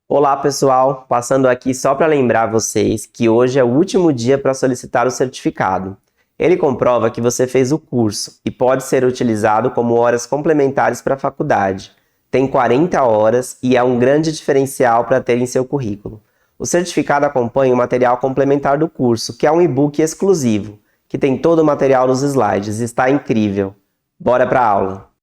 Olá, pessoal! Passando aqui só para lembrar vocês que hoje é o último dia para solicitar o certificado. Ele comprova que você fez o curso e pode ser utilizado como horas complementares para a faculdade. Tem 40 horas e é um grande diferencial para ter em seu currículo. O certificado acompanha o material complementar do curso, que é um e-book exclusivo, que tem todo o material nos slides. Está incrível! Bora para a aula!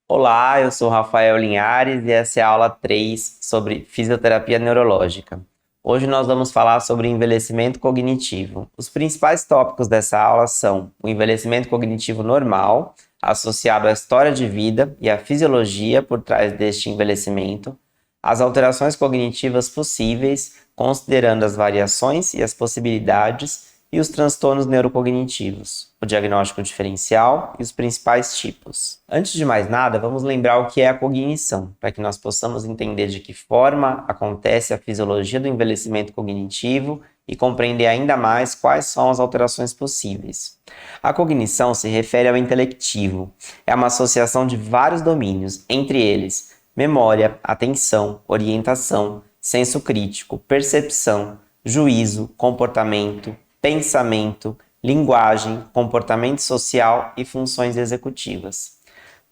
Olá, eu sou Rafael Linhares e essa é a aula 3 sobre fisioterapia neurológica. Hoje nós vamos falar sobre envelhecimento cognitivo. Os principais tópicos dessa aula são o envelhecimento cognitivo normal, associado à história de vida e à fisiologia por trás deste envelhecimento, as alterações cognitivas possíveis, considerando as variações e as possibilidades, e os transtornos neurocognitivos, o diagnóstico diferencial e os principais tipos. Antes de mais nada, vamos lembrar o que é a cognição, para que nós possamos entender de que forma acontece a fisiologia do envelhecimento cognitivo e compreender ainda mais quais são as alterações possíveis. A cognição se refere ao intelectivo. É uma associação de vários domínios, entre eles memória, atenção, orientação, senso crítico, percepção, juízo, comportamento, pensamento, linguagem, comportamento social e funções executivas.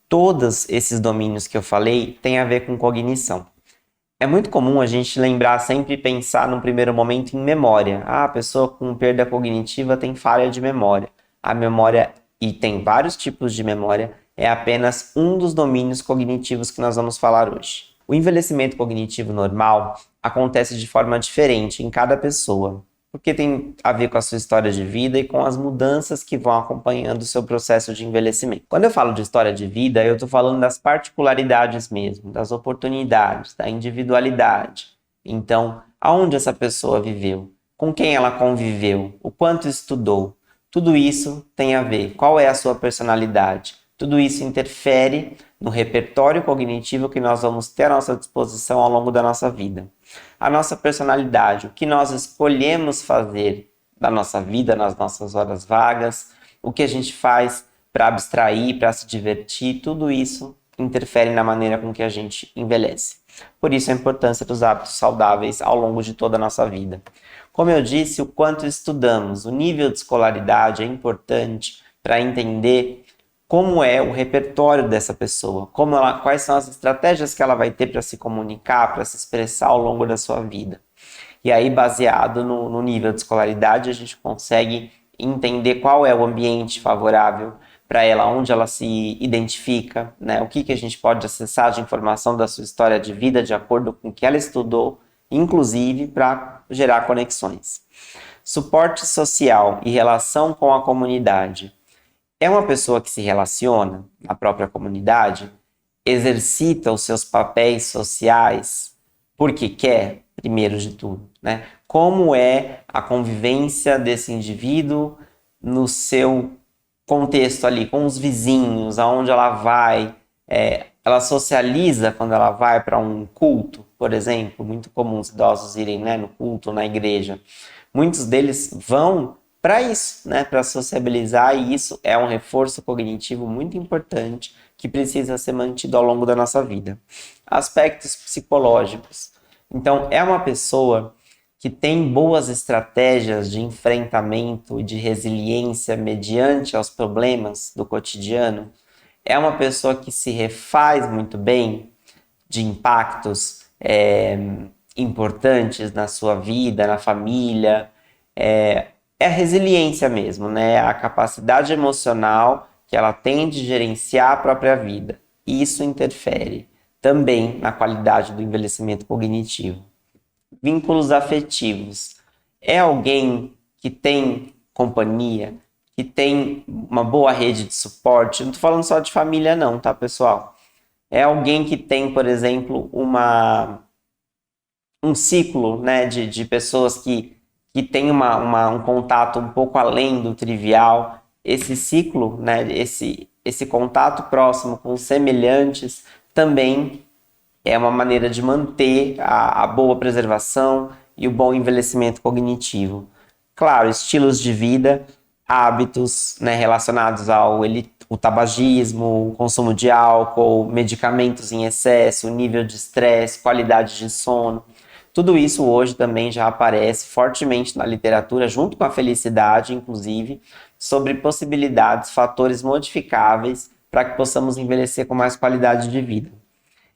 Todos esses domínios que eu falei têm a ver com cognição. É muito comum a gente lembrar sempre e pensar no primeiro momento em memória. A pessoa com perda cognitiva tem falha de memória. A memória, e tem vários tipos de memória, é apenas um dos domínios cognitivos que nós vamos falar hoje. O envelhecimento cognitivo normal acontece de forma diferente em cada pessoa, porque tem a ver com a sua história de vida e com as mudanças que vão acompanhando o seu processo de envelhecimento. Quando eu falo de história de vida, eu estou falando das particularidades mesmo, das oportunidades, da individualidade. Então, aonde essa pessoa viveu, com quem ela conviveu, o quanto estudou, tudo isso tem a ver. Qual é a sua personalidade? Tudo isso interfere no repertório cognitivo que nós vamos ter à nossa disposição ao longo da nossa vida. A nossa personalidade, o que nós escolhemos fazer da nossa vida, nas nossas horas vagas, o que a gente faz para abstrair, para se divertir, tudo isso interfere na maneira com que a gente envelhece. Por isso a importância dos hábitos saudáveis ao longo de toda a nossa vida. Como eu disse, o quanto estudamos, o nível de escolaridade é importante para entender como é o repertório dessa pessoa, quais são as estratégias que ela vai ter para se comunicar, para se expressar ao longo da sua vida. E aí, baseado no nível de escolaridade, a gente consegue entender qual é o ambiente favorável para ela, onde ela se identifica, né? O que a gente pode acessar de informação da sua história de vida de acordo com o que ela estudou, inclusive para gerar conexões. Suporte social e relação com a comunidade. É uma pessoa que se relaciona na própria comunidade, exercita os seus papéis sociais porque quer, primeiro de tudo, né? Como é a convivência desse indivíduo no seu contexto ali, com os vizinhos, aonde ela vai, ela socializa quando ela vai para um culto, por exemplo, muito comum os idosos irem, né, no culto, na igreja. Muitos deles vão para isso, né, para sociabilizar, e isso é um reforço cognitivo muito importante que precisa ser mantido ao longo da nossa vida. Aspectos psicológicos. Então, é uma pessoa que tem boas estratégias de enfrentamento e de resiliência mediante aos problemas do cotidiano. É uma pessoa que se refaz muito bem de impactos importantes na sua vida, na família. É a resiliência mesmo, né? A capacidade emocional que ela tem de gerenciar a própria vida. Isso interfere também na qualidade do envelhecimento cognitivo. Vínculos afetivos. É alguém que tem companhia, que tem uma boa rede de suporte. Não estou falando só de família não, tá, pessoal? É alguém que tem, por exemplo, um ciclo, né, de pessoas que tem um contato um pouco além do trivial. Esse ciclo, né, esse contato próximo com semelhantes também é uma maneira de manter a boa preservação e o bom envelhecimento cognitivo. Claro, estilos de vida hábitos, né, relacionados o tabagismo, o consumo de álcool, medicamentos em excesso, nível de estresse, qualidade de sono. Tudo isso hoje também já aparece fortemente na literatura, junto com a felicidade, inclusive, sobre possibilidades, fatores modificáveis para que possamos envelhecer com mais qualidade de vida.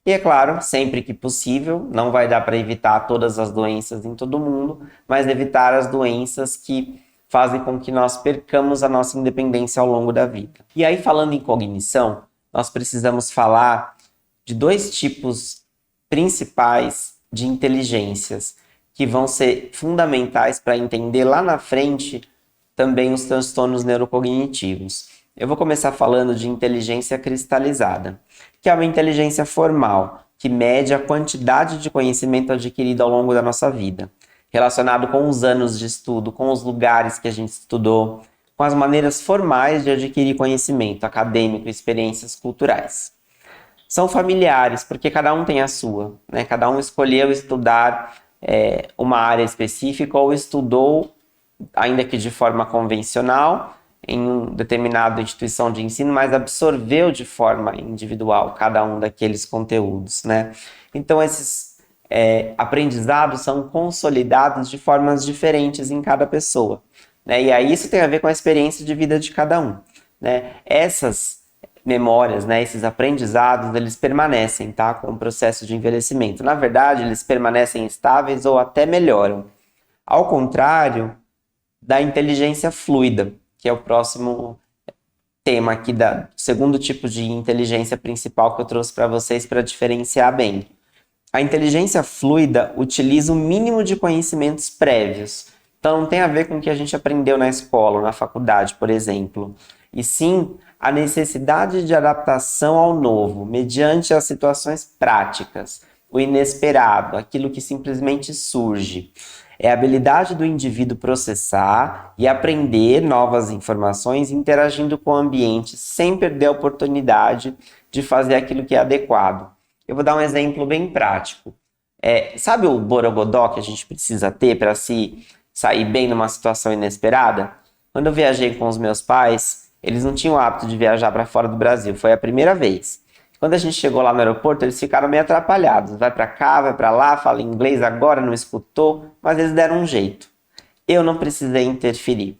E é claro, sempre que possível, não vai dar para evitar todas as doenças em todo mundo, mas evitar as doenças que fazem com que nós percamos a nossa independência ao longo da vida. E aí, falando em cognição, nós precisamos falar de dois tipos principais de inteligências que vão ser fundamentais para entender lá na frente também os transtornos neurocognitivos. Eu vou começar falando de inteligência cristalizada, que é uma inteligência formal, que mede a quantidade de conhecimento adquirido ao longo da nossa vida, relacionado com os anos de estudo, com os lugares que a gente estudou, com as maneiras formais de adquirir conhecimento acadêmico e experiências culturais. São familiares, porque cada um tem a sua, né? Cada um escolheu estudar uma área específica ou estudou, ainda que de forma convencional, em uma determinada instituição de ensino, mas absorveu de forma individual cada um daqueles conteúdos, né? Então, esses aprendizados são consolidados de formas diferentes em cada pessoa, né? E aí isso tem a ver com a experiência de vida de cada um, né? Essas memórias, né, esses aprendizados, eles permanecem, tá, com o processo de envelhecimento. Na verdade, eles permanecem estáveis ou até melhoram. Ao contrário da inteligência fluida, que é o próximo tema aqui do segundo tipo de inteligência principal que eu trouxe para vocês para diferenciar bem. A inteligência fluida utiliza o mínimo de conhecimentos prévios. Então não tem a ver com o que a gente aprendeu na escola, na faculdade, por exemplo. E sim a necessidade de adaptação ao novo, mediante as situações práticas, o inesperado, aquilo que simplesmente surge. É a habilidade do indivíduo processar e aprender novas informações interagindo com o ambiente sem perder a oportunidade de fazer aquilo que é adequado. Eu vou dar um exemplo bem prático. Sabe o borogodó que a gente precisa ter para se sair bem numa situação inesperada? Quando eu viajei com os meus pais, eles não tinham o hábito de viajar para fora do Brasil, foi a primeira vez. Quando a gente chegou lá no aeroporto, eles ficaram meio atrapalhados. Vai para cá, vai para lá, fala inglês agora, não escutou, mas eles deram um jeito. Eu não precisei interferir.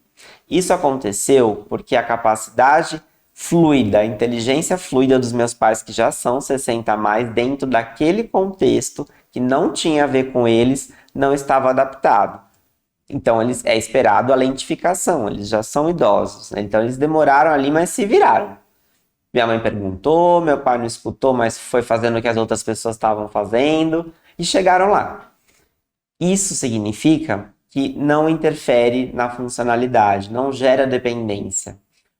Isso aconteceu porque a capacidade fluida, a inteligência fluida dos meus pais, que já são 60 a mais, dentro daquele contexto que não tinha a ver com eles, não estava adaptado. Então, é esperado a lentificação, eles já são idosos, né? Então eles demoraram ali, mas se viraram. Minha mãe perguntou, meu pai não escutou, mas foi fazendo o que as outras pessoas estavam fazendo e chegaram lá. Isso significa que não interfere na funcionalidade, não gera dependência,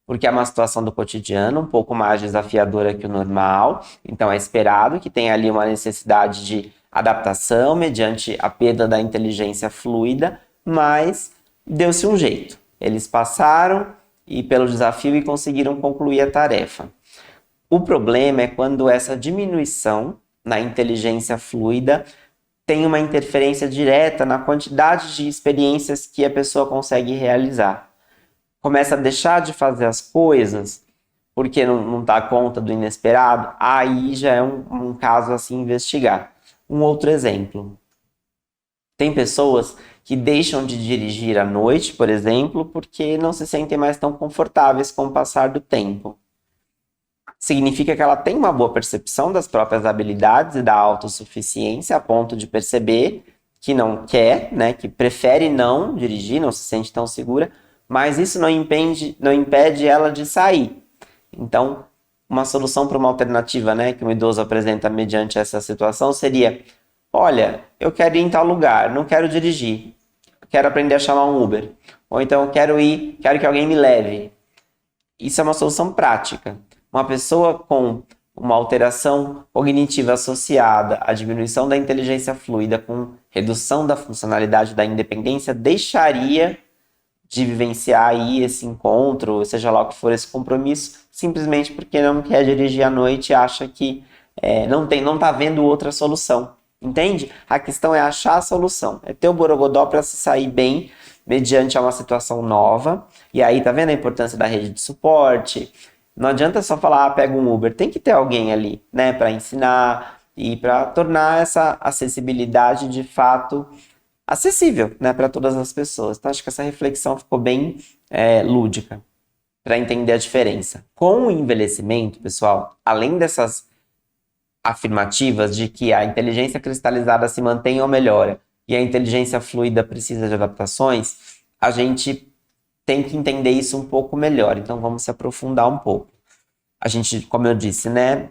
porque é uma situação do cotidiano um pouco mais desafiadora que o normal, então é esperado que tenha ali uma necessidade de adaptação mediante a perda da inteligência fluida, mas deu-se um jeito. Eles passaram pelo desafio e conseguiram concluir a tarefa. O problema é quando essa diminuição na inteligência fluida tem uma interferência direta na quantidade de experiências que a pessoa consegue realizar. Começa a deixar de fazer as coisas porque não dá conta do inesperado, aí já é um caso a se investigar. Um outro exemplo. Tem pessoas que deixam de dirigir à noite, por exemplo, porque não se sentem mais tão confortáveis com o passar do tempo. Significa que ela tem uma boa percepção das próprias habilidades e da autossuficiência a ponto de perceber que não quer, né, que prefere não dirigir, não se sente tão segura, mas isso não impede ela de sair. Então, uma solução para uma alternativa, né, que um idoso apresenta mediante essa situação seria: olha, eu quero ir em tal lugar, não quero dirigir, quero aprender a chamar um Uber. Ou então eu quero que alguém me leve. Isso é uma solução prática. Uma pessoa com uma alteração cognitiva associada à diminuição da inteligência fluida com redução da funcionalidade da independência deixaria de vivenciar aí esse encontro, seja lá o que for esse compromisso, simplesmente porque não quer dirigir à noite e acha que não está vendo outra solução. Entende? A questão é achar a solução, é ter o borogodó para se sair bem mediante a uma situação nova. E aí, tá vendo a importância da rede de suporte? Não adianta só falar, pega um Uber. Tem que ter alguém ali, né, para ensinar e para tornar essa acessibilidade de fato acessível, né, para todas as pessoas. Então, acho que essa reflexão ficou bem lúdica para entender a diferença. Com o envelhecimento, pessoal, além dessas afirmativas de que a inteligência cristalizada se mantém ou melhora e a inteligência fluida precisa de adaptações, a gente tem que entender isso um pouco melhor. Então, vamos se aprofundar um pouco. A gente, como eu disse, né,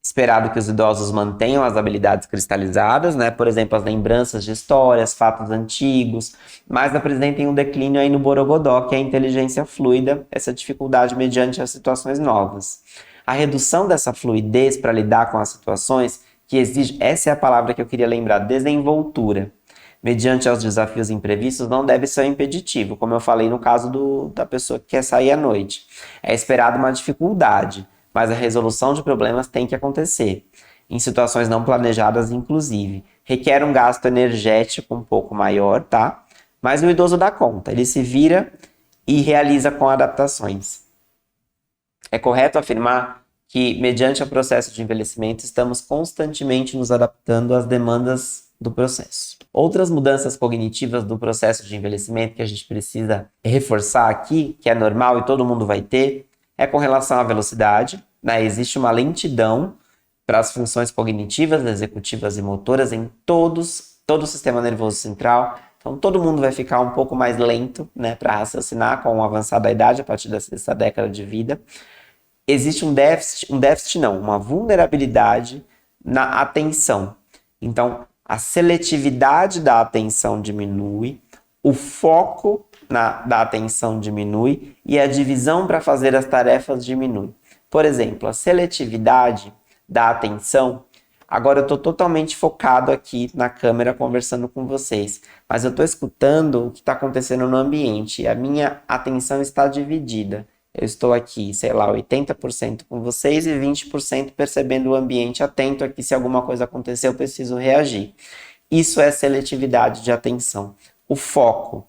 esperado que os idosos mantenham as habilidades cristalizadas, né? Por exemplo, as lembranças de histórias, fatos antigos, mas apresentem um declínio aí no borogodó, que é a inteligência fluida, essa dificuldade mediante as situações novas. A redução dessa fluidez para lidar com as situações que exige, essa é a palavra que eu queria lembrar, desenvoltura, mediante aos desafios imprevistos, não deve ser um impeditivo, como eu falei no caso da pessoa que quer sair à noite. É esperado uma dificuldade, mas a resolução de problemas tem que acontecer, em situações não planejadas, inclusive. Requer um gasto energético um pouco maior, tá? Mas o idoso dá conta, ele se vira e realiza com adaptações. É correto afirmar que, mediante o processo de envelhecimento, estamos constantemente nos adaptando às demandas do processo. Outras mudanças cognitivas do processo de envelhecimento que a gente precisa reforçar aqui, que é normal e todo mundo vai ter, é com relação à velocidade, né? Existe uma lentidão para as funções cognitivas, executivas e motoras em todo o sistema nervoso central. Então, todo mundo vai ficar um pouco mais lento, né, para raciocinar com o avançar da idade, a partir dessa década de vida. Existe uma vulnerabilidade na atenção. Então, a seletividade da atenção diminui, o foco da atenção diminui e a divisão para fazer as tarefas diminui. Por exemplo, a seletividade da atenção, agora eu estou totalmente focado aqui na câmera conversando com vocês, mas eu estou escutando o que está acontecendo no ambiente e a minha atenção está dividida. Eu estou aqui, sei lá, 80% com vocês e 20% percebendo o ambiente, atento aqui, se alguma coisa acontecer eu preciso reagir. Isso é seletividade de atenção. O foco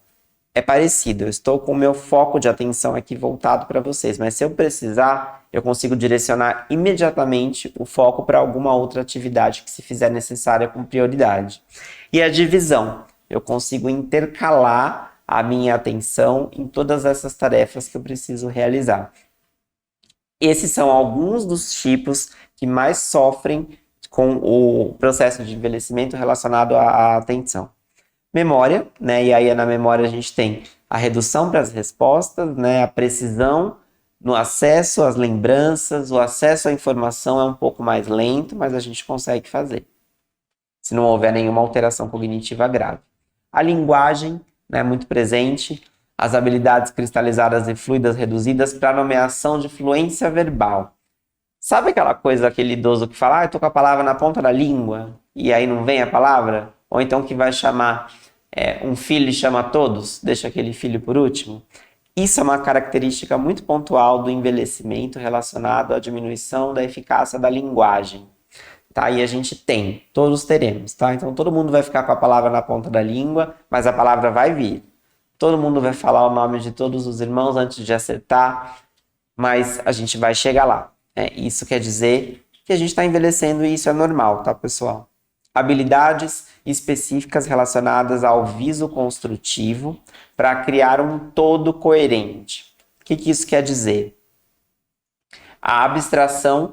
é parecido, eu estou com o meu foco de atenção aqui voltado para vocês, mas se eu precisar, eu consigo direcionar imediatamente o foco para alguma outra atividade que se fizer necessária com prioridade. E a divisão, eu consigo intercalar a minha atenção em todas essas tarefas que eu preciso realizar. Esses são alguns dos tipos que mais sofrem com o processo de envelhecimento relacionado à atenção. Memória, né? E aí na memória a gente tem a redução para as respostas, né? A precisão no acesso às lembranças, o acesso à informação é um pouco mais lento, mas a gente consegue fazer, se não houver nenhuma alteração cognitiva grave. A linguagem, né, muito presente, as habilidades cristalizadas e fluidas reduzidas para nomeação de fluência verbal. Sabe aquela coisa, aquele idoso que fala, eu tô com a palavra na ponta da língua, e aí não vem a palavra? Ou então que vai chamar um filho e chama todos, deixa aquele filho por último? Isso é uma característica muito pontual do envelhecimento relacionado à diminuição da eficácia da linguagem. Tá? E a gente tem, todos teremos, tá? Então todo mundo vai ficar com a palavra na ponta da língua, mas a palavra vai vir. Todo mundo vai falar o nome de todos os irmãos antes de acertar, mas a gente vai chegar lá. Isso quer dizer que a gente está envelhecendo e isso é normal, tá, pessoal? Habilidades específicas relacionadas ao viso construtivo para criar um todo coerente. O que isso quer dizer? A abstração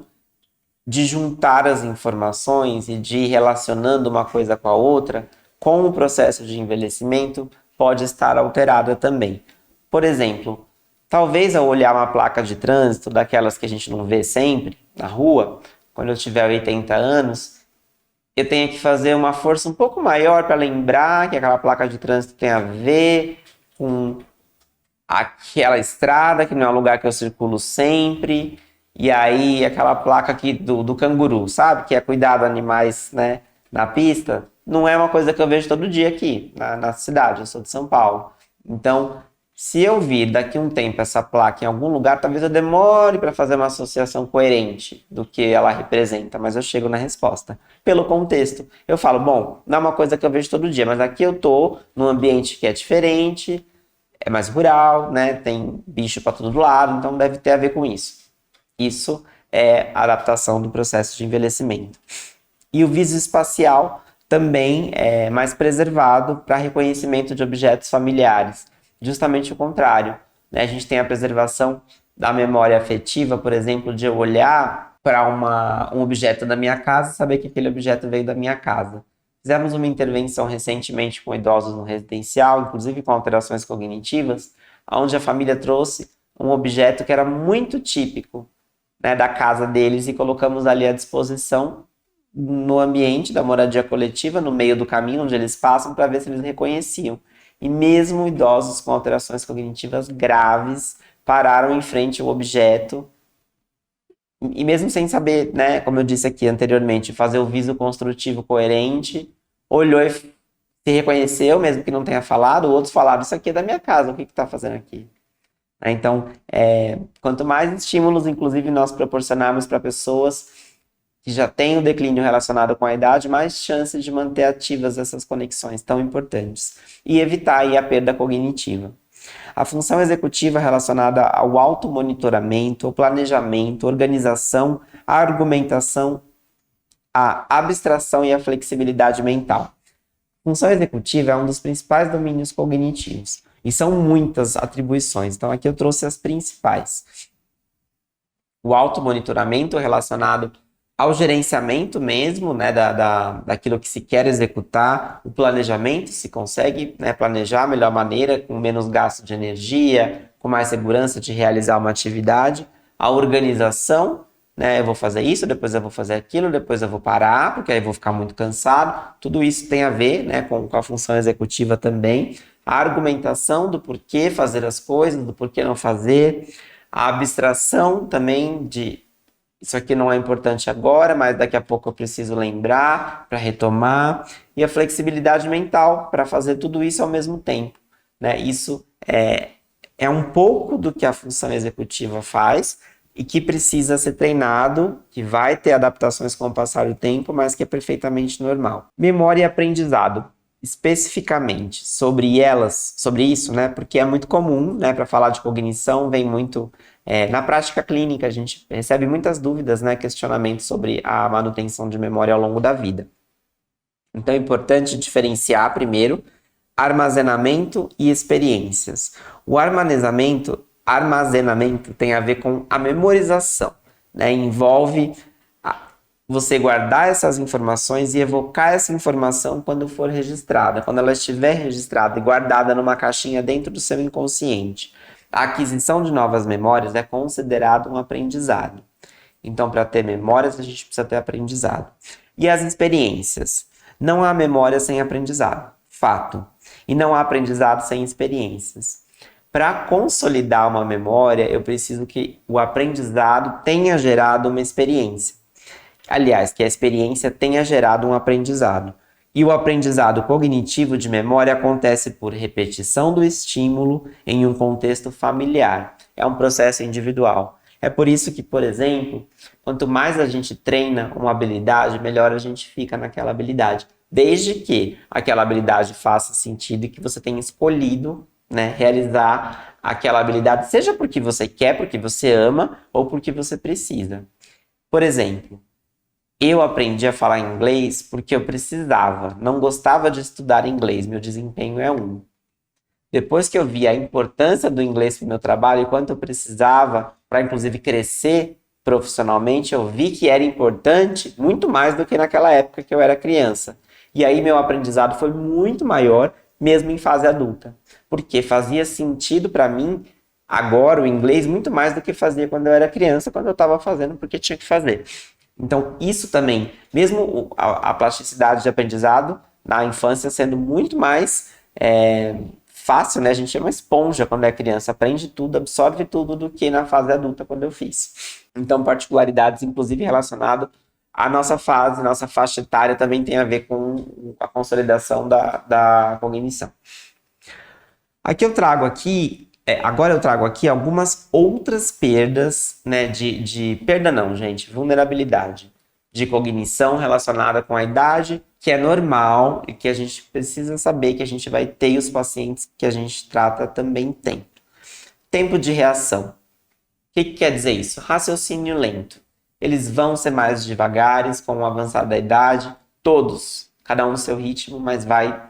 de juntar as informações e de ir relacionando uma coisa com a outra, com o processo de envelhecimento, pode estar alterada também. Por exemplo, talvez ao olhar uma placa de trânsito, daquelas que a gente não vê sempre na rua, quando eu tiver 80 anos, eu tenha que fazer uma força um pouco maior para lembrar que aquela placa de trânsito tem a ver com aquela estrada, que não é um lugar que eu circulo sempre. E aí, aquela placa aqui do canguru, sabe? Que é cuidar dos animais, né, na pista. Não é uma coisa que eu vejo todo dia aqui, na cidade. Eu sou de São Paulo. Então, Se eu vir daqui a um tempo essa placa em algum lugar, talvez eu demore para fazer uma associação coerente do que ela representa, mas eu chego na resposta. Pelo contexto, eu falo, bom, não é uma coisa que eu vejo todo dia, mas aqui eu tô num ambiente que é diferente, é mais rural, né? Tem bicho para todo lado, então deve ter a ver com isso. Isso é a adaptação do processo de envelhecimento. E o visoespacial também é mais preservado para reconhecimento de objetos familiares. Justamente o contrário, né? A gente tem a preservação da memória afetiva, por exemplo, de eu olhar para um objeto da minha casa e saber que aquele objeto veio da minha casa. Fizemos uma intervenção recentemente com idosos no residencial, inclusive com alterações cognitivas, onde a família trouxe um objeto que era muito típico, né, da casa deles e colocamos ali à disposição no ambiente da moradia coletiva, no meio do caminho onde eles passam, para ver se eles reconheciam. E mesmo idosos com alterações cognitivas graves pararam em frente ao objeto e mesmo sem saber, né, como eu disse aqui anteriormente, fazer o viso construtivo coerente, olhou e se reconheceu, mesmo que não tenha falado, outros falaram, isso aqui é da minha casa, o que está fazendo aqui? Então, quanto mais estímulos, inclusive, nós proporcionarmos para pessoas que já têm o declínio relacionado com a idade, mais chances de manter ativas essas conexões tão importantes e evitar aí a perda cognitiva. A função executiva relacionada ao automonitoramento, ao planejamento, organização, a argumentação, a abstração e a flexibilidade mental. A função executiva é um dos principais domínios cognitivos e são muitas atribuições, então aqui eu trouxe as principais. O automonitoramento relacionado ao gerenciamento mesmo, né, daquilo que se quer executar, o planejamento, se consegue, né, planejar a melhor maneira, com menos gasto de energia, com mais segurança de realizar uma atividade, a organização, né, eu vou fazer isso, depois eu vou fazer aquilo, depois eu vou parar, porque aí eu vou ficar muito cansado, tudo isso tem a ver, né, com a função executiva também, a argumentação do porquê fazer as coisas, do porquê não fazer, a abstração também de isso aqui não é importante agora, mas daqui a pouco eu preciso lembrar para retomar. E a flexibilidade mental para fazer tudo isso ao mesmo tempo, né? Isso é um pouco do que a função executiva faz e que precisa ser treinado, que vai ter adaptações com o passar do tempo, mas que é perfeitamente normal. Memória e aprendizado. Especificamente sobre isso, né? Porque é muito comum, né? Para falar de cognição, vem muito na prática clínica, a gente recebe muitas dúvidas, né? Questionamentos sobre a manutenção de memória ao longo da vida. Então é importante diferenciar primeiro armazenamento e experiências. O armazenamento tem a ver com a memorização, né? Envolve você guardar essas informações e evocar essa informação quando for registrada, quando ela estiver registrada e guardada numa caixinha dentro do seu inconsciente. A aquisição de novas memórias é considerado um aprendizado. Então, para ter memórias, a gente precisa ter aprendizado. E as experiências? Não há memória sem aprendizado, fato. E não há aprendizado sem experiências. Para consolidar uma memória, eu preciso que o aprendizado tenha gerado uma experiência. Aliás, que a experiência tenha gerado um aprendizado. E o aprendizado cognitivo de memória acontece por repetição do estímulo em um contexto familiar. É um processo individual. É por isso que, por exemplo, quanto mais a gente treina uma habilidade, melhor a gente fica naquela habilidade. Desde que aquela habilidade faça sentido e que você tenha escolhido, né, realizar aquela habilidade, seja porque você quer, porque você ama ou porque você precisa. Por exemplo, eu aprendi a falar inglês porque eu precisava, não gostava de estudar inglês, meu desempenho é 1. Depois que eu vi a importância do inglês para o meu trabalho e quanto eu precisava para, inclusive, crescer profissionalmente, eu vi que era importante muito mais do que naquela época que eu era criança. E aí meu aprendizado foi muito maior, mesmo em fase adulta, porque fazia sentido para mim agora o inglês muito mais do que fazia quando eu era criança, quando eu estava fazendo porque tinha que fazer. Então, isso também, mesmo a plasticidade de aprendizado na infância sendo muito mais fácil, né? A gente é uma esponja quando é criança, aprende tudo, absorve tudo do que na fase adulta quando eu fiz. Então, particularidades, inclusive, relacionado à nossa fase, nossa faixa etária, também tem a ver com a consolidação da cognição. Aqui eu trago aqui Agora eu trago aqui algumas outras perdas, né, perda não, gente, vulnerabilidade de cognição relacionada com a idade, que é normal e que a gente precisa saber que a gente vai ter e os pacientes que a gente trata também têm. Tempo de reação. O que quer dizer isso? Raciocínio lento. Eles vão ser mais devagares com o avançar da idade, todos, cada um no seu ritmo, mas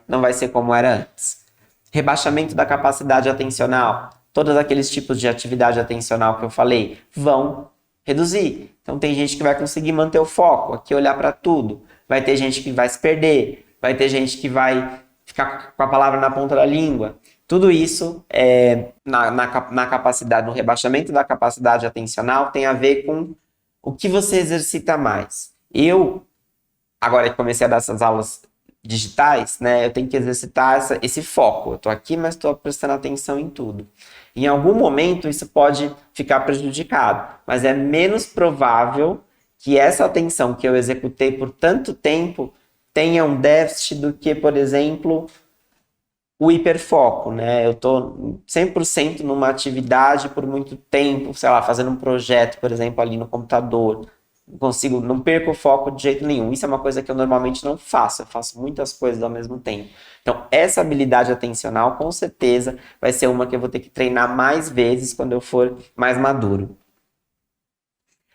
não vai ser como era antes. Rebaixamento da capacidade atencional. Todos aqueles tipos de atividade atencional que eu falei vão reduzir. Então tem gente que vai conseguir manter o foco, aqui olhar para tudo. Vai ter gente que vai se perder, vai ter gente que vai ficar com a palavra na ponta da língua. Tudo isso na capacidade, no rebaixamento da capacidade atencional tem a ver com o que você exercita mais. Eu, agora que comecei a dar essas aulas digitais, né, eu tenho que exercitar esse foco. Eu estou aqui, mas estou prestando atenção em tudo. Em algum momento isso pode ficar prejudicado, mas é menos provável que essa atenção que eu executei por tanto tempo tenha um déficit do que, por exemplo, o hiperfoco, né? Eu estou 100% numa atividade por muito tempo, sei lá, fazendo um projeto, por exemplo, ali no computador. Não perco o foco de jeito nenhum. Isso é uma coisa que eu normalmente não faço. Eu faço muitas coisas ao mesmo tempo. Então, essa habilidade atencional, com certeza, vai ser uma que eu vou ter que treinar mais vezes quando eu for mais maduro.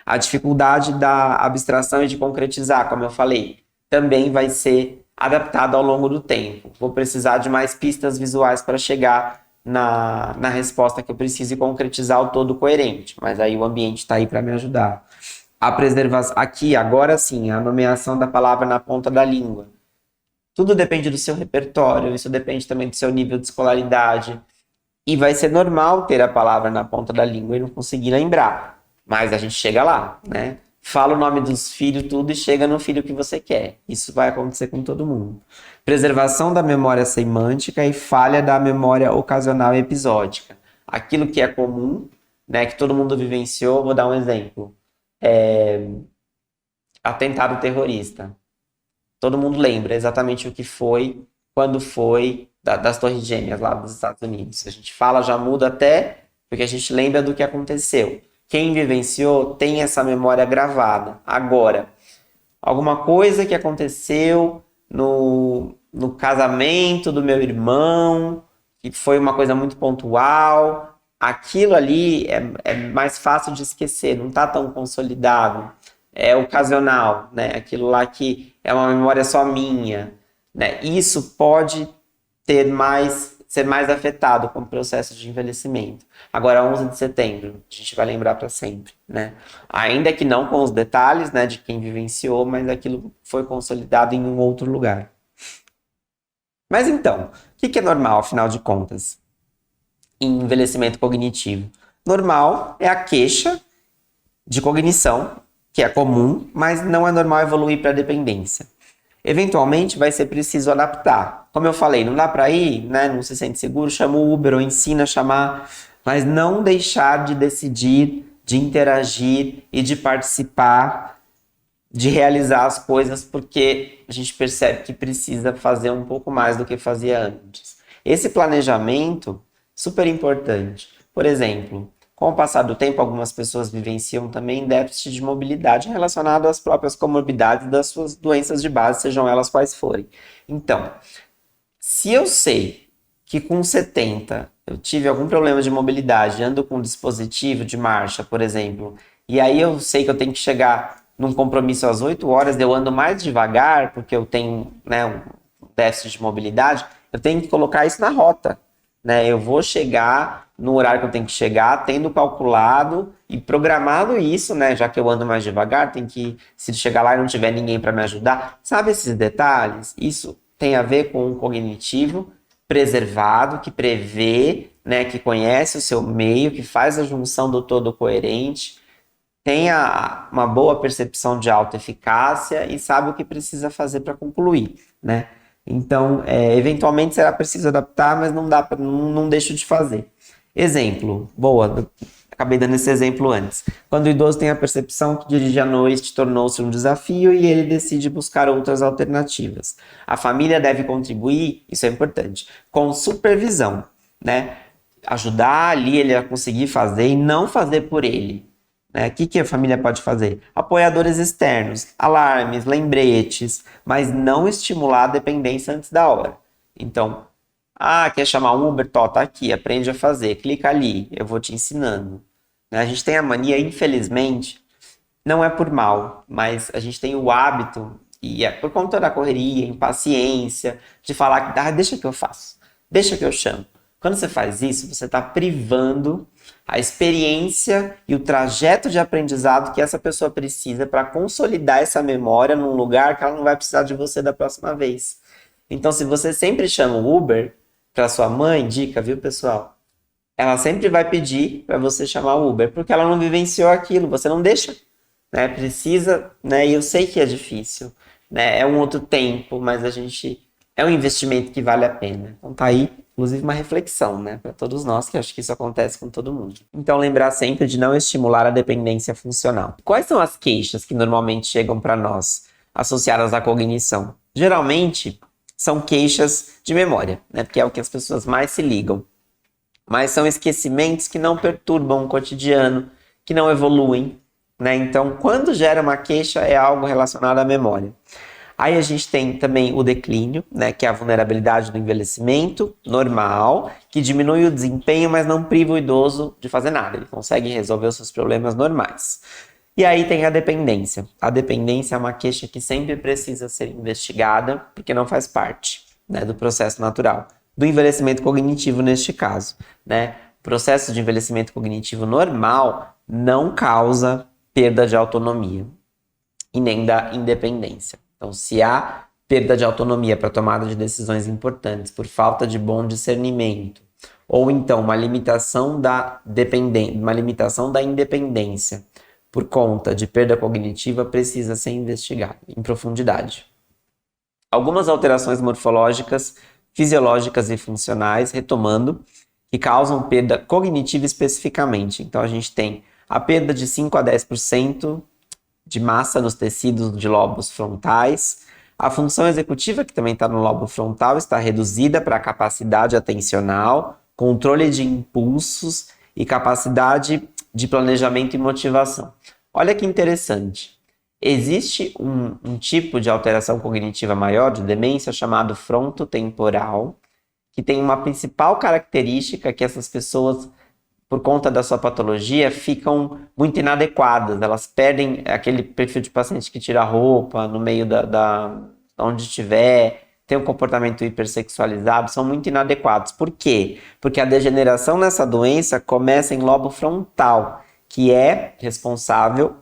A dificuldade da abstração e de concretizar, como eu falei, também vai ser adaptada ao longo do tempo. Vou precisar de mais pistas visuais para chegar na resposta que eu preciso e concretizar o todo coerente. Mas aí o ambiente está aí para me ajudar. A preservação, aqui, agora sim, a nomeação da palavra na ponta da língua. Tudo depende do seu repertório, isso depende também do seu nível de escolaridade. E vai ser normal ter a palavra na ponta da língua e não conseguir lembrar. Mas a gente chega lá, né? Fala o nome dos filhos, tudo, e chega no filho que você quer. Isso vai acontecer com todo mundo. Preservação da memória semântica e falha da memória ocasional e episódica. Aquilo que é comum, né, que todo mundo vivenciou, vou dar um exemplo. Atentado terrorista. Todo mundo lembra exatamente o que foi, quando foi, das Torres Gêmeas lá dos Estados Unidos. A gente fala, já muda até, porque a gente lembra do que aconteceu. Quem vivenciou tem essa memória gravada. Agora, alguma coisa que aconteceu no casamento do meu irmão, que foi uma coisa muito pontual, aquilo ali é mais fácil de esquecer, não está tão consolidado. É ocasional, né? Aquilo lá que é uma memória só minha, né? Isso pode ser mais afetado com o processo de envelhecimento. Agora, 11 de setembro, a gente vai lembrar para sempre, né? Ainda que não com os detalhes, né, de quem vivenciou, mas aquilo foi consolidado em um outro lugar. Mas então, o que é normal, afinal de contas, em envelhecimento cognitivo? Normal é a queixa de cognição, que é comum, mas não é normal evoluir para dependência. Eventualmente vai ser preciso adaptar. Como eu falei, não dá para ir, né? Não se sente seguro, chama o Uber ou ensina a chamar, mas não deixar de decidir, de interagir e de participar, de realizar as coisas, porque a gente percebe que precisa fazer um pouco mais do que fazia antes. Esse planejamento, super importante. Por exemplo, com o passar do tempo, algumas pessoas vivenciam também déficit de mobilidade relacionado às próprias comorbidades das suas doenças de base, sejam elas quais forem. Então, se eu sei que com 70 eu tive algum problema de mobilidade, ando com um dispositivo de marcha, por exemplo, e aí eu sei que eu tenho que chegar num compromisso às 8 horas, eu ando mais devagar, porque eu tenho, né, um déficit de mobilidade, eu tenho que colocar isso na rota. Né, eu vou chegar no horário que eu tenho que chegar, tendo calculado e programado isso, né? Já que eu ando mais devagar, tem que, se chegar lá e não tiver ninguém para me ajudar, sabe esses detalhes? Isso tem a ver com um cognitivo preservado, que prevê, né? Que conhece o seu meio, que faz a junção do todo coerente, tem uma boa percepção de autoeficácia e sabe o que precisa fazer para concluir, né? Então, eventualmente será preciso adaptar, mas não deixo de fazer. Exemplo, boa, acabei dando esse exemplo antes. Quando o idoso tem a percepção que dirigir à noite tornou-se um desafio e ele decide buscar outras alternativas. A família deve contribuir, isso é importante, com supervisão, né? ajudar ali ele a conseguir fazer e não fazer por ele. Né? O que a família pode fazer? Apoiadores externos, alarmes, lembretes, mas não estimular a dependência antes da hora. Então, quer chamar um Uber? Tá aqui, aprende a fazer, clica ali, eu vou te ensinando. Né? A gente tem a mania, infelizmente, não é por mal, mas a gente tem o hábito, e é por conta da correria, impaciência, de falar que deixa que eu faço, deixa que eu chamo. Quando você faz isso, você está privando a experiência e o trajeto de aprendizado que essa pessoa precisa para consolidar essa memória num lugar que ela não vai precisar de você da próxima vez. Então, se você sempre chama o Uber para sua mãe, dica, viu, pessoal? Ela sempre vai pedir para você chamar o Uber, porque ela não vivenciou aquilo, você não deixa. Né? Precisa, né? E eu sei que é difícil, né? É um outro tempo, mas é um investimento que vale a pena. Então tá aí, inclusive, uma reflexão, né? Para todos nós, que acho que isso acontece com todo mundo. Então lembrar sempre de não estimular a dependência funcional. Quais são as queixas que normalmente chegam para nós associadas à cognição? Geralmente são queixas de memória, né? Porque é o que as pessoas mais se ligam. Mas são esquecimentos que não perturbam o cotidiano, que não evoluem. Né? Então, quando gera uma queixa, é algo relacionado à memória. Aí a gente tem também o declínio, né, que é a vulnerabilidade do envelhecimento normal, que diminui o desempenho, mas não priva o idoso de fazer nada. Ele consegue resolver os seus problemas normais. E aí tem a dependência. A dependência é uma queixa que sempre precisa ser investigada, porque não faz parte, né, do processo natural. Do envelhecimento cognitivo neste caso. Né? O processo de envelhecimento cognitivo normal não causa perda de autonomia e nem da independência. Então, se há perda de autonomia para tomada de decisões importantes por falta de bom discernimento, ou então uma limitação da independência por conta de perda cognitiva, precisa ser investigado em profundidade. Algumas alterações morfológicas, fisiológicas e funcionais, retomando, que causam perda cognitiva especificamente. Então, a gente tem a perda de 5 a 10% de massa nos tecidos de lobos frontais. A função executiva, que também está no lobo frontal, está reduzida para a capacidade atencional, controle de impulsos e capacidade de planejamento e motivação. Olha que interessante. Existe um tipo de alteração cognitiva maior, de demência, chamado frontotemporal, que tem uma principal característica que essas pessoas, por conta da sua patologia, ficam muito inadequadas. Elas perdem aquele perfil de paciente que tira a roupa no meio onde estiver, tem um comportamento hipersexualizado, são muito inadequados. Por quê? Porque a degeneração nessa doença começa em lobo frontal, que é responsável,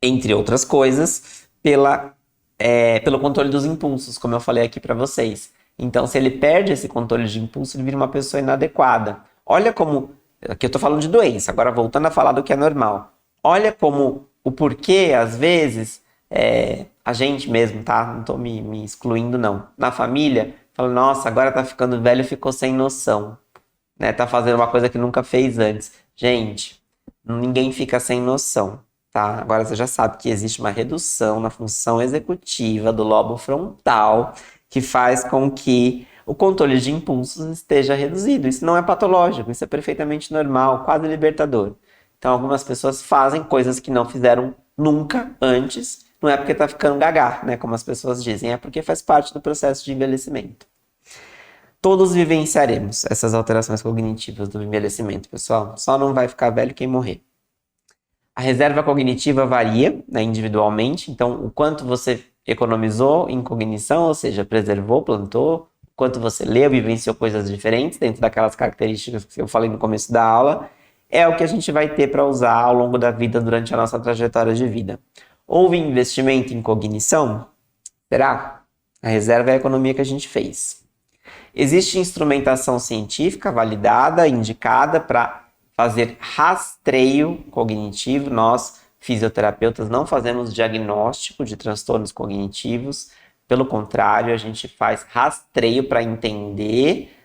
entre outras coisas, pelo controle dos impulsos, como eu falei aqui para vocês. Então, se ele perde esse controle de impulso, ele vira uma pessoa inadequada. Olha como... Aqui eu tô falando de doença, agora voltando a falar do que é normal. Olha como o porquê, às vezes, a gente mesmo, tá? Não tô me excluindo, não. Na família, fala, nossa, agora tá ficando velho, ficou sem noção. Né? Tá fazendo uma coisa que nunca fez antes. Gente, ninguém fica sem noção, tá? Agora você já sabe que existe uma redução na função executiva do lobo frontal, que faz com que o controle de impulsos esteja reduzido. Isso não é patológico, isso é perfeitamente normal, quase libertador. Então, algumas pessoas fazem coisas que não fizeram nunca antes, não é porque está ficando gagá, né, como as pessoas dizem, é porque faz parte do processo de envelhecimento. Todos vivenciaremos essas alterações cognitivas do envelhecimento, pessoal. Só não vai ficar velho quem morrer. A reserva cognitiva varia, né, individualmente, então o quanto você economizou em cognição, ou seja, preservou, plantou, quanto você leu, vivenciou coisas diferentes dentro daquelas características que eu falei no começo da aula, é o que a gente vai ter para usar ao longo da vida durante a nossa trajetória de vida. Houve investimento em cognição? Será? A reserva é a economia que a gente fez. Existe instrumentação científica validada, indicada para fazer rastreio cognitivo. Nós, fisioterapeutas, não fazemos diagnóstico de transtornos cognitivos. Pelo contrário, a gente faz rastreio para entender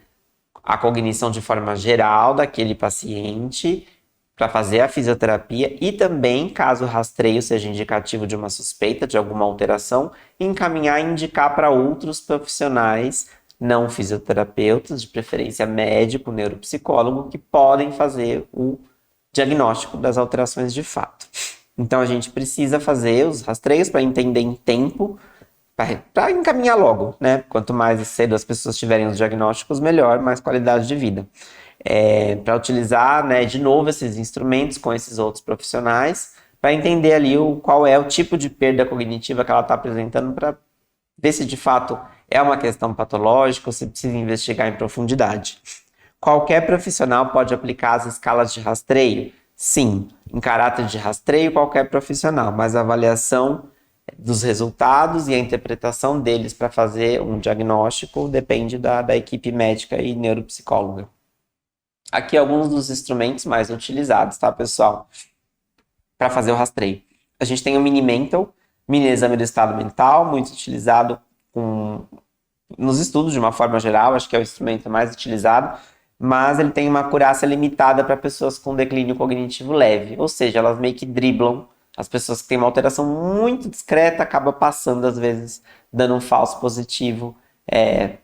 a cognição de forma geral daquele paciente, para fazer a fisioterapia e também, caso o rastreio seja indicativo de uma suspeita de alguma alteração, encaminhar e indicar para outros profissionais não fisioterapeutas, de preferência médico, neuropsicólogo, que podem fazer o diagnóstico das alterações de fato. Então a gente precisa fazer os rastreios para entender em tempo, para encaminhar logo, né? Quanto mais cedo as pessoas tiverem os diagnósticos, melhor, mais qualidade de vida. Para utilizar, né, de novo esses instrumentos com esses outros profissionais, para entender ali qual é o tipo de perda cognitiva que ela está apresentando, para ver se de fato é uma questão patológica ou se precisa investigar em profundidade. Qualquer profissional pode aplicar as escalas de rastreio? Sim, em caráter de rastreio, qualquer profissional, mas a avaliação dos resultados e a interpretação deles para fazer um diagnóstico depende da equipe médica e neuropsicóloga. Aqui alguns dos instrumentos mais utilizados, tá, pessoal? Para fazer o rastreio. A gente tem o Mini-Mental, mini exame do estado mental, muito utilizado nos estudos de uma forma geral, acho que é o instrumento mais utilizado, mas ele tem uma acurácia limitada para pessoas com declínio cognitivo leve, ou seja, elas meio que driblam. As pessoas que têm uma alteração muito discreta acabam passando, às vezes, dando um falso positivo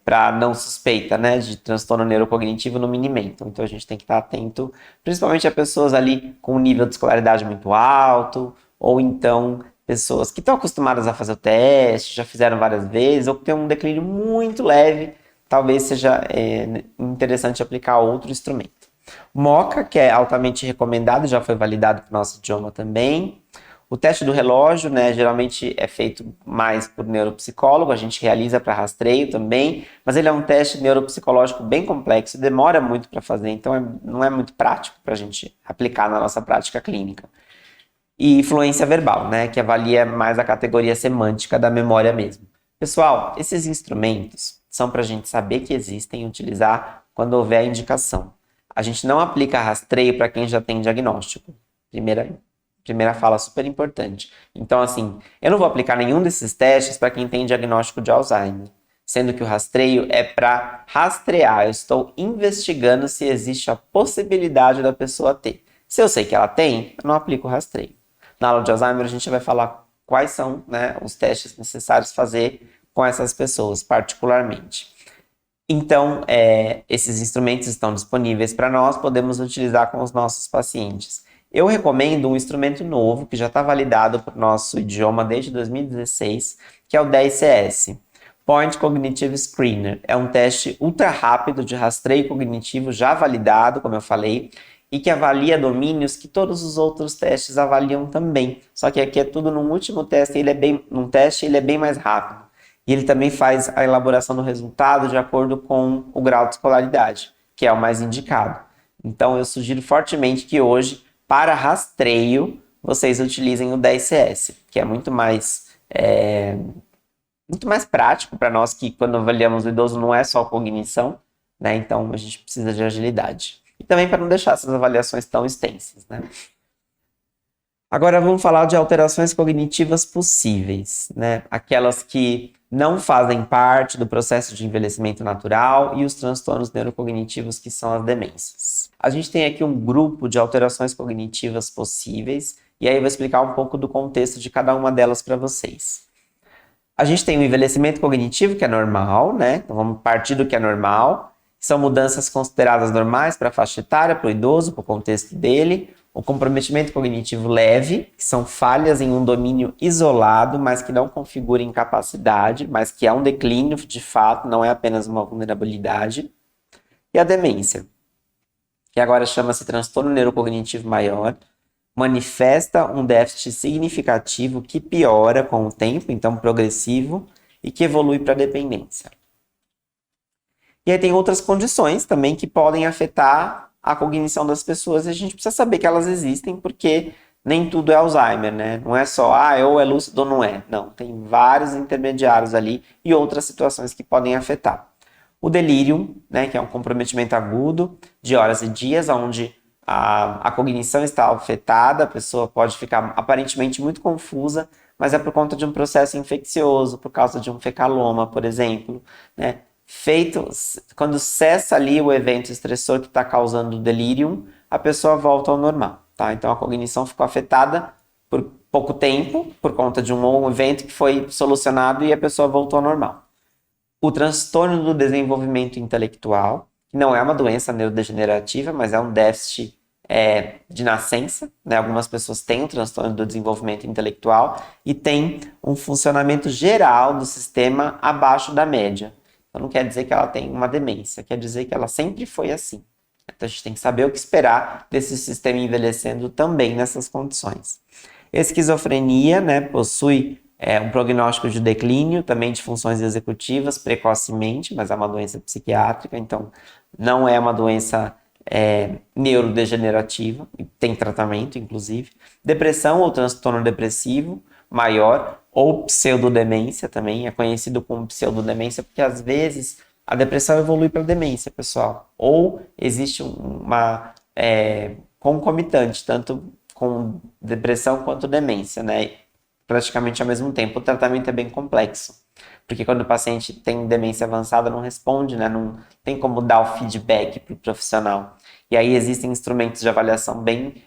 para não suspeita, né, de transtorno neurocognitivo no Mini-Mental. Então a gente tem que estar atento, principalmente a pessoas ali com um nível de escolaridade muito alto, ou então pessoas que estão acostumadas a fazer o teste, já fizeram várias vezes, ou que têm um declínio muito leve, talvez seja interessante aplicar outro instrumento. MoCA, que é altamente recomendado, já foi validado para o nosso idioma também. O teste do relógio, né, geralmente é feito mais por neuropsicólogo, a gente realiza para rastreio também, mas ele é um teste neuropsicológico bem complexo, demora muito para fazer, então não é muito prático para a gente aplicar na nossa prática clínica. E fluência verbal, né, que avalia mais a categoria semântica da memória mesmo. Pessoal, esses instrumentos são para a gente saber que existem e utilizar quando houver a indicação. A gente não aplica rastreio para quem já tem diagnóstico. Primeira fala super importante. Então, assim, eu não vou aplicar nenhum desses testes para quem tem diagnóstico de Alzheimer, sendo que o rastreio é para rastrear. Eu estou investigando se existe a possibilidade da pessoa ter. Se eu sei que ela tem, eu não aplico o rastreio. Na aula de Alzheimer, a gente vai falar quais são, né, os testes necessários fazer com essas pessoas, particularmente. Então, esses instrumentos estão disponíveis para nós, podemos utilizar com os nossos pacientes. Eu recomendo um instrumento novo, que já está validado para o nosso idioma desde 2016, que é o 10CS. Point Cognitive Screener. É um teste ultra rápido de rastreio cognitivo, já validado, como eu falei, e que avalia domínios que todos os outros testes avaliam também. Só que aqui é tudo num último teste, ele é bem mais rápido. E ele também faz a elaboração do resultado de acordo com o grau de escolaridade, que é o mais indicado. Então eu sugiro fortemente que hoje, para rastreio, vocês utilizem o 10CS, que é muito mais prático para nós, que quando avaliamos o idoso não é só cognição, né? Então a gente precisa de agilidade. E também para não deixar essas avaliações tão extensas, né? Agora vamos falar de alterações cognitivas possíveis, né? Aquelas que não fazem parte do processo de envelhecimento natural e os transtornos neurocognitivos, que são as demências. A gente tem aqui um grupo de alterações cognitivas possíveis, e aí eu vou explicar um pouco do contexto de cada uma delas para vocês. A gente tem o envelhecimento cognitivo, que é normal, né? Então vamos partir do que é normal. São mudanças consideradas normais para a faixa etária, para o idoso, para o contexto dele. O comprometimento cognitivo leve, que são falhas em um domínio isolado, mas que não configura incapacidade, mas que é um declínio de fato, não é apenas uma vulnerabilidade. E a demência, que agora chama-se transtorno neurocognitivo maior, manifesta um déficit significativo que piora com o tempo, então progressivo, e que evolui para a dependência. E aí tem outras condições também que podem afetar a cognição das pessoas, e a gente precisa saber que elas existem, porque nem tudo é Alzheimer, né? Não é só, ou é lúcido ou não é. Não, tem vários intermediários ali e outras situações que podem afetar. O delírio, né, que é um comprometimento agudo de horas e dias, onde a cognição está afetada, a pessoa pode ficar aparentemente muito confusa, mas é por conta de um processo infeccioso, por causa de um fecaloma, por exemplo, né? Quando cessa ali o evento estressor que está causando o delírio, a pessoa volta ao normal, tá? Então a cognição ficou afetada por pouco tempo, por conta de um evento que foi solucionado e a pessoa voltou ao normal. o transtorno do desenvolvimento intelectual, que não é uma doença neurodegenerativa, mas é um déficit de nascença, né? Algumas pessoas têm o transtorno do desenvolvimento intelectual e têm um funcionamento geral do sistema abaixo da média. Então não quer dizer que ela tem uma demência, quer dizer que ela sempre foi assim. Então a gente tem que saber o que esperar desse sistema envelhecendo também nessas condições. Esquizofrenia, né, possui um prognóstico de declínio também de funções executivas precocemente, mas é uma doença psiquiátrica, então não é uma doença neurodegenerativa, tem tratamento, inclusive. Depressão ou transtorno depressivo maior, ou pseudodemência também, é conhecido como pseudodemência, porque às vezes a depressão evolui para demência, pessoal. Ou existe uma concomitante, tanto com depressão quanto demência, né? Praticamente ao mesmo tempo. O tratamento é bem complexo, porque quando o paciente tem demência avançada, não responde, né? Não tem como dar o feedback para o profissional. E aí existem instrumentos de avaliação bem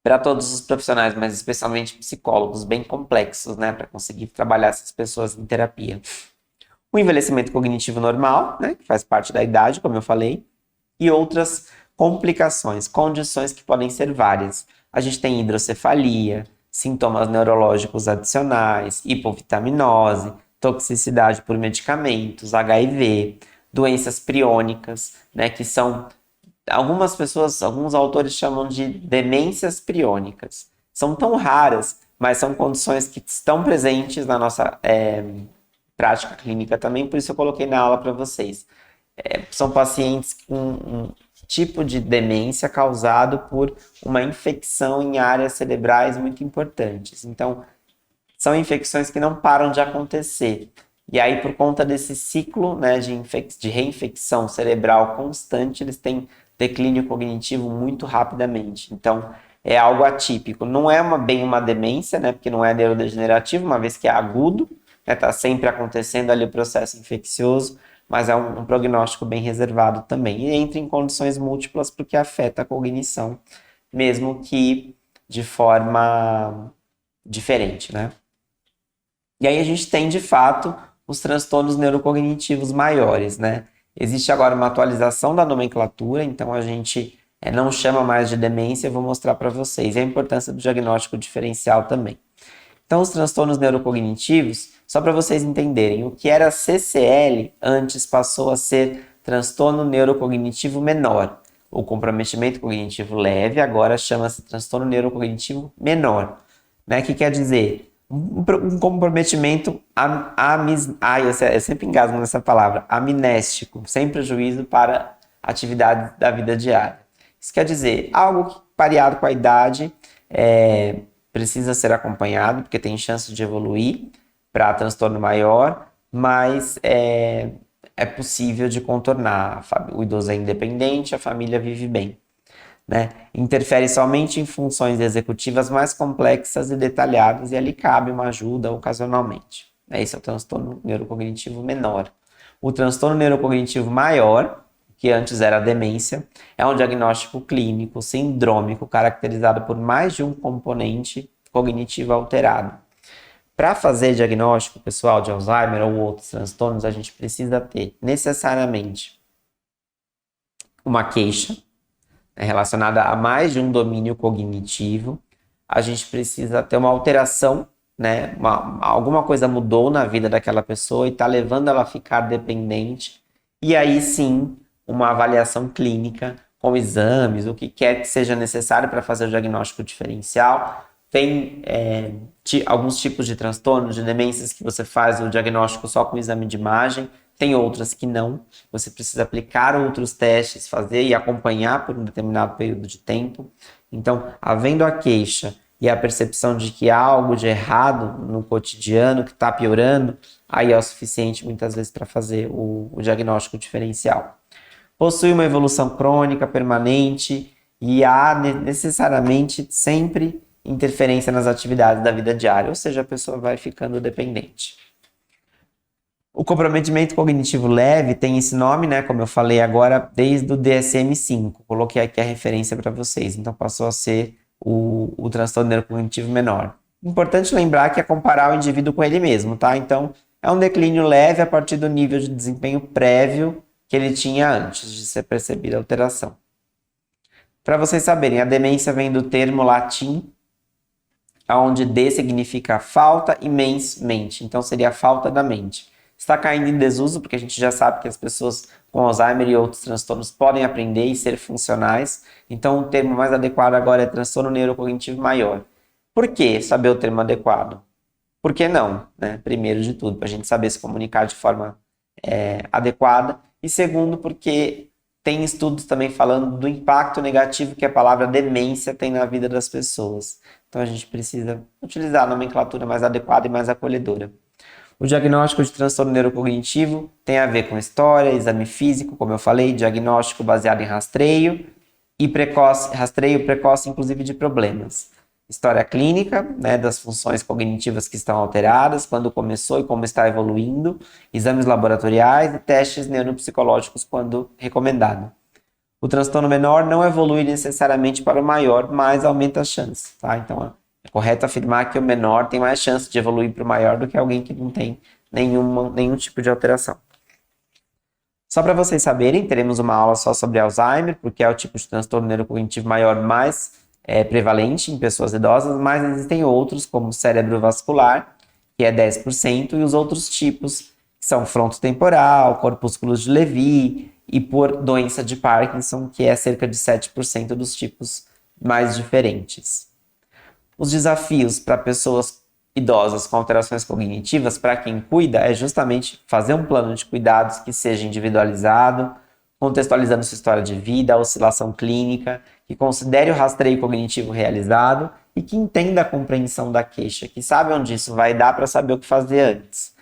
para todos os profissionais, mas especialmente psicólogos, bem complexos, né? Para conseguir trabalhar essas pessoas em terapia. O envelhecimento cognitivo normal, né? Que faz parte da idade, como eu falei, e outras complicações, condições que podem ser várias. A gente tem hidrocefalia, sintomas neurológicos adicionais, hipovitaminose, toxicidade por medicamentos, HIV, doenças priônicas, né, que são, algumas pessoas, alguns autores chamam de demências priônicas. São tão raras, mas são condições que estão presentes na nossa prática clínica também, por isso eu coloquei na aula para vocês. São pacientes com um tipo de demência causado por uma infecção em áreas cerebrais muito importantes. Então, são infecções que não param de acontecer. E aí, por conta desse ciclo, né, de reinfecção cerebral constante, eles têm declínio cognitivo muito rapidamente. Então, é algo atípico. Não é bem uma demência, né, porque não é neurodegenerativo, uma vez que é agudo, está sempre acontecendo ali o processo infeccioso, mas é um prognóstico bem reservado também. E entra em condições múltiplas porque afeta a cognição, mesmo que de forma diferente, né? E aí a gente tem, de fato, os transtornos neurocognitivos maiores, né? Existe agora uma atualização da nomenclatura, então a gente não chama mais de demência, eu vou mostrar para vocês. E a importância do diagnóstico diferencial também. Então, os transtornos neurocognitivos, só para vocês entenderem, o que era CCL antes passou a ser transtorno neurocognitivo menor. O comprometimento cognitivo leve agora chama-se transtorno neurocognitivo menor. Né? Que quer dizer um comprometimento, eu sempre engasgo nessa palavra, amnéstico, sem prejuízo para atividades da vida diária. Isso quer dizer algo que, pareado com a idade, precisa ser acompanhado, porque tem chance de evoluir para transtorno maior, mas é possível de contornar. O idoso é independente, a família vive bem. Né? Interfere somente em funções executivas mais complexas e detalhadas, e ali cabe uma ajuda ocasionalmente. Esse é o transtorno neurocognitivo menor. O transtorno neurocognitivo maior, que antes era a demência, é um diagnóstico clínico sindrômico caracterizado por mais de um componente cognitivo alterado. Para fazer diagnóstico, pessoal, de Alzheimer ou outros transtornos, a gente precisa ter necessariamente uma queixa relacionada a mais de um domínio cognitivo. A gente precisa ter uma alteração, né? Alguma coisa mudou na vida daquela pessoa e está levando ela a ficar dependente. E aí sim, uma avaliação clínica com exames, o que quer que seja necessário para fazer o diagnóstico diferencial. Tem alguns tipos de transtornos, de demências que você faz o diagnóstico só com exame de imagem, tem outras que não. Você precisa aplicar outros testes, fazer e acompanhar por um determinado período de tempo. Então, havendo a queixa e a percepção de que há algo de errado no cotidiano, que está piorando, aí é o suficiente muitas vezes para fazer o diagnóstico diferencial. Possui uma evolução crônica, permanente, e há necessariamente sempre interferência nas atividades da vida diária, ou seja, a pessoa vai ficando dependente. O comprometimento cognitivo leve tem esse nome, né, como eu falei agora, desde o DSM-5. Coloquei aqui a referência para vocês, então passou a ser o transtorno neurocognitivo menor. Importante lembrar que é comparar o indivíduo com ele mesmo, tá? Então, É um declínio leve a partir do nível de desempenho prévio que ele tinha antes de ser percebida a alteração. Para vocês saberem, a demência vem do termo latim, onde D significa falta e mens, mente. Então seria a falta da mente. Está caindo em desuso, porque a gente já sabe que as pessoas com Alzheimer e outros transtornos podem aprender e ser funcionais. Então o termo mais adequado agora é transtorno neurocognitivo maior. Por que saber o termo adequado? Por que não? Né? Primeiro de tudo, para a gente saber se comunicar de forma adequada. E segundo, porque tem estudos também falando do impacto negativo que a palavra demência tem na vida das pessoas. Então a gente precisa utilizar a nomenclatura mais adequada e mais acolhedora. O diagnóstico de transtorno neurocognitivo tem a ver com história, exame físico, como eu falei, diagnóstico baseado em rastreio e rastreio precoce, inclusive de problemas. História clínica, né, das funções cognitivas que estão alteradas, quando começou e como está evoluindo, exames laboratoriais e testes neuropsicológicos quando recomendado. O transtorno menor não evolui necessariamente para o maior, mas aumenta as chances, tá? Então é correto afirmar que o menor tem mais chance de evoluir para o maior do que alguém que não tem nenhum tipo de alteração. Só para vocês saberem, teremos uma aula só sobre Alzheimer, porque é o tipo de transtorno neurocognitivo maior mais prevalente em pessoas idosas, mas existem outros, como o cerebrovascular, que é 10%, e os outros tipos, que são frontotemporal, corpúsculos de Levy, e por doença de Parkinson, que é cerca de 7% dos tipos mais diferentes. Os desafios para pessoas idosas com alterações cognitivas, para quem cuida, é justamente fazer um plano de cuidados que seja individualizado, contextualizando sua história de vida, a oscilação clínica, que considere o rastreio cognitivo realizado e que entenda a compreensão da queixa, que sabe onde isso vai dar para saber o que fazer antes.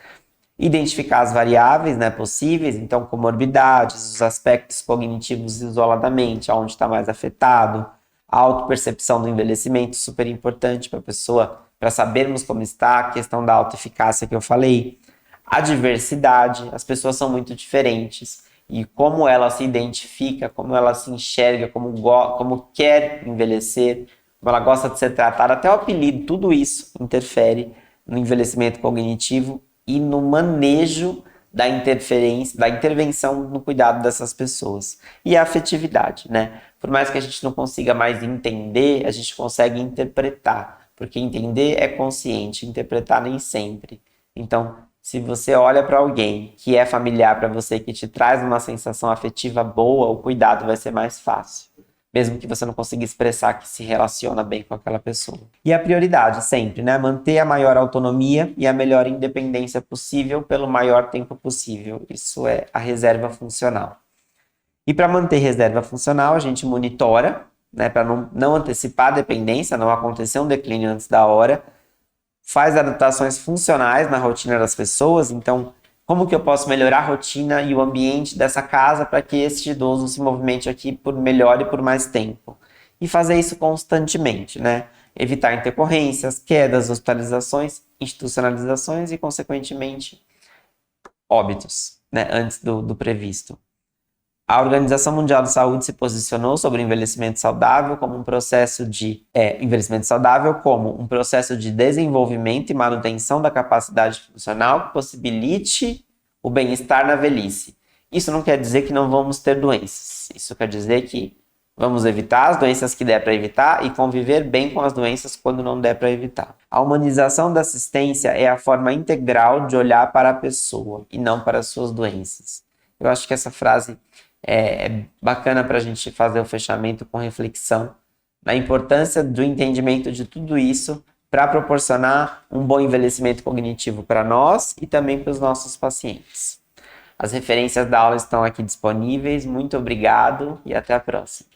Identificar as variáveis, né, possíveis, então comorbidades, os aspectos cognitivos isoladamente, aonde está mais afetado, a autopercepção do envelhecimento, super importante para a pessoa, para sabermos como está, a questão da autoeficácia que eu falei, a diversidade, as pessoas são muito diferentes, e como ela se identifica, como ela se enxerga, como quer envelhecer, como ela gosta de ser tratada, até o apelido, tudo isso interfere no envelhecimento cognitivo e no manejo da intervenção no cuidado dessas pessoas. E a afetividade, né? Por mais que a gente não consiga mais entender, a gente consegue interpretar, porque entender é consciente, interpretar nem sempre. Então, se você olha para alguém que é familiar para você, que te traz uma sensação afetiva boa, o cuidado vai ser mais fácil, mesmo que você não consiga expressar que se relaciona bem com aquela pessoa. E a prioridade sempre, né? Manter a maior autonomia e a melhor independência possível pelo maior tempo possível. Isso é a reserva funcional. E para manter reserva funcional, a gente monitora, né? Para não antecipar a dependência, não acontecer um declínio antes da hora, faz adaptações funcionais na rotina das pessoas. Então, como que eu posso melhorar a rotina e o ambiente dessa casa para que esse idoso se movimente aqui por melhor e por mais tempo? E fazer isso constantemente, né? Evitar intercorrências, quedas, hospitalizações, institucionalizações e, consequentemente, óbitos, né? Antes do previsto. A Organização Mundial de Saúde se posicionou sobre o envelhecimento saudável como um processo de desenvolvimento e manutenção da capacidade funcional que possibilite o bem-estar na velhice. Isso não quer dizer que não vamos ter doenças. Isso quer dizer que vamos evitar as doenças que der para evitar e conviver bem com as doenças quando não der para evitar. A humanização da assistência é a forma integral de olhar para a pessoa e não para as suas doenças. Eu acho que essa frase é bacana para a gente fazer o fechamento com reflexão na importância do entendimento de tudo isso para proporcionar um bom envelhecimento cognitivo para nós e também para os nossos pacientes. As referências da aula estão aqui disponíveis. Muito obrigado e até a próxima.